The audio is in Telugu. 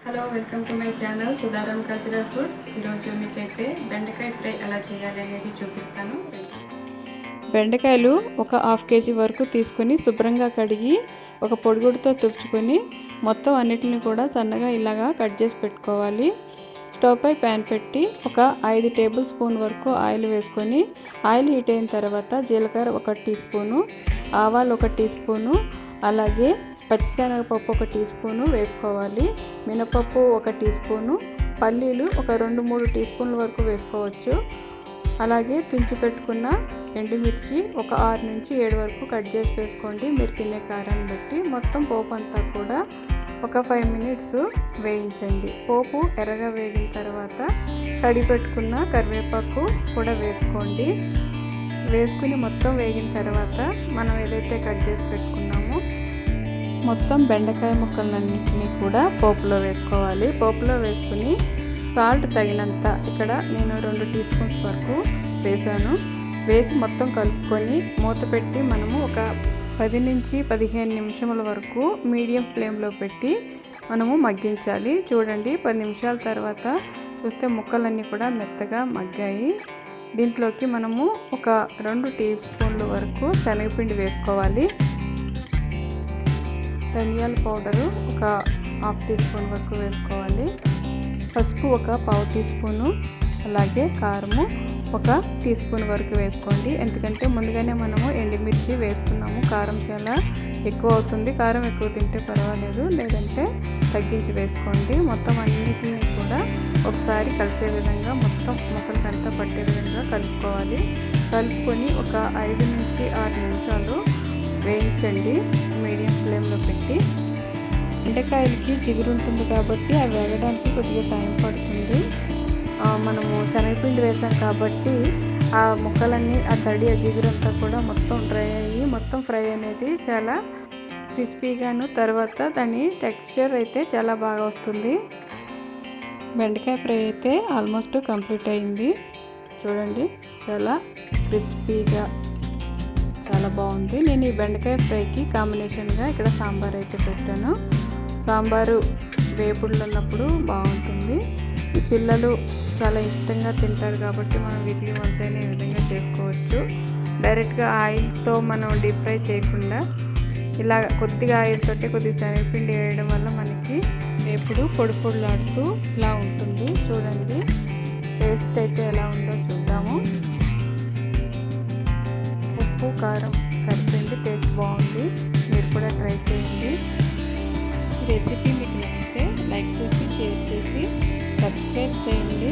Hello, welcome to my channel Sudharam cultural foods. ఈరోజు మీకైతే బెండకాయ ఫ్రై ఎలా చేయాలి అనేది చూపిస్తాను. బెండకాయలు ఒక హాఫ్ కేజీ వరకు తీసుకొని శుభ్రంగా కడిగి ఒక పొడిగుడ్డతో తుడుచుకొని మొత్తం అన్నిటిని కూడా సన్నగా ఇలాగా కట్ చేసి పెట్టుకోవాలి. స్టవ్ పై ప్యాన్ పెట్టి ఒక 5 టేబుల్ స్పూన్ వరకు ఆయిల్ వేసుకొని ఆయిల్ హీట్ అయిన తర్వాత జీలకర్ర 1 టీ స్పూను, ఆవాలు 1 టీ స్పూను, అలాగే పచ్చిశనగపప్పు 1 టీ స్పూను వేసుకోవాలి. మినపప్పు 1 టీ స్పూను, పల్లీలు ఒక 2-3 టీ స్పూన్ల వరకు వేసుకోవచ్చు. అలాగే తుంచి పెట్టుకున్న ఎండుమిర్చి ఒక 6 నుంచి 7 వరకు కట్ చేసి వేసుకోండి. మీరు తినే కారాన్ని బట్టి. మొత్తం పోపు అంతా కూడా ఒక 5 మినిట్స్ వేయించండి. పోపు ఎర్రగా వేగిన తర్వాత కడిగి పెట్టుకున్న కరివేపాకు కూడా వేసుకోండి. వేసుకుని మొత్తం వేగిన తర్వాత మనం ఏదైతే కట్ చేసి పెట్టుకున్నామో మొత్తం బెండకాయ ముక్కలన్నింటినీ కూడా పోపులో వేసుకోవాలి. పోపులో వేసుకుని సాల్ట్ తగినంత, ఇక్కడ నేను 2 టీ స్పూన్స్ వరకు వేసాను. వేసి మొత్తం కలుపుకొని మూత పెట్టి మనము ఒక 10 నుంచి 15 నిమిషముల వరకు మీడియం ఫ్లేమ్లో పెట్టి మనము మగ్గించాలి. చూడండి, 10 నిమిషాల తర్వాత చూస్తే ముక్కలన్నీ కూడా మెత్తగా మగ్గాయి. దీంట్లోకి మనము ఒక 2 టీ స్పూన్ల వరకు శనగపిండి వేసుకోవాలి. ధనియాల పౌడరు ఒక హాఫ్ టీ స్పూన్ వరకు వేసుకోవాలి. పసుపు ఒక పావు టీ స్పూను, అలాగే కారము 1 టీ స్పూన్ వరకు వేసుకోండి. ఎందుకంటే ముందుగానే మనము ఎండుమిర్చి వేసుకున్నాము. కారం చాలా ఎక్కువ అవుతుంది. కారం ఎక్కువ తింటే పర్వాలేదు, లేదంటే తగ్గించి వేసుకోండి. మొత్తం అన్నిటిని కూడా ఒకసారి కలిసే విధంగా మొత్తం ముక్కలకంతా పట్టే విధంగా కలుపుకోవాలి. కలుపుకొని ఒక 5 నుంచి 6 నిమిషాలు వేయించండి మీడియం ఫ్లేమ్లో పెట్టి. బెండకాయలకి జిగురు ఉంటుంది కాబట్టి అవి వేగడానికి కొద్దిగా టైం పడుతుంది. మనము శనగపిండి వేసాం కాబట్టి ఆ ముక్కలన్నీ ఆ తడి ఆ జిగురు అంతా కూడా మొత్తం డ్రై అయ్యి మొత్తం ఫ్రై అనేది చాలా క్రిస్పీగాను, తర్వాత దాని టెక్స్చర్ అయితే చాలా బాగా వస్తుంది. బెండకాయ ఫ్రై అయితే ఆల్మోస్ట్ కంప్లీట్ అయింది. చూడండి, చాలా క్రిస్పీగా చాలా బాగుంది. నేను ఈ బెండకాయ ఫ్రైకి కాంబినేషన్గా ఇక్కడ సాంబార్ అయితే పెట్టాను. సాంబారు వేపుడులు ఉన్నప్పుడు బాగుంటుంది. ఈ పిల్లలు చాలా ఇష్టంగా తింటారు కాబట్టి మనం వీక్లీ వన్స్ అయినా ఈ విధంగా చేసుకోవచ్చు. డైరెక్ట్గా ఆయిల్తో మనం డీప్ ఫ్రై చేయకుండా ఇలా కొద్దిగా ఆయిల్ తోటి కొద్దిగా శనగపిండి వేయడం వల్ల మనకి వేపుడు పొడి పొడిలాడుతూ ఇలా ఉంటుంది. చూడండి, టేస్ట్ అయితే ఎలా ఉందో చూద్దాము. ఉప్పు కారం సరిపోయింది, టేస్ట్ బాగుంది. మీరు కూడా ట్రై చేయండి. ఈ రెసిపీ మీకు నచ్చితే లైక్ చేసి, షేర్ చేసి, సబ్స్క్రైబ్ చేయండి.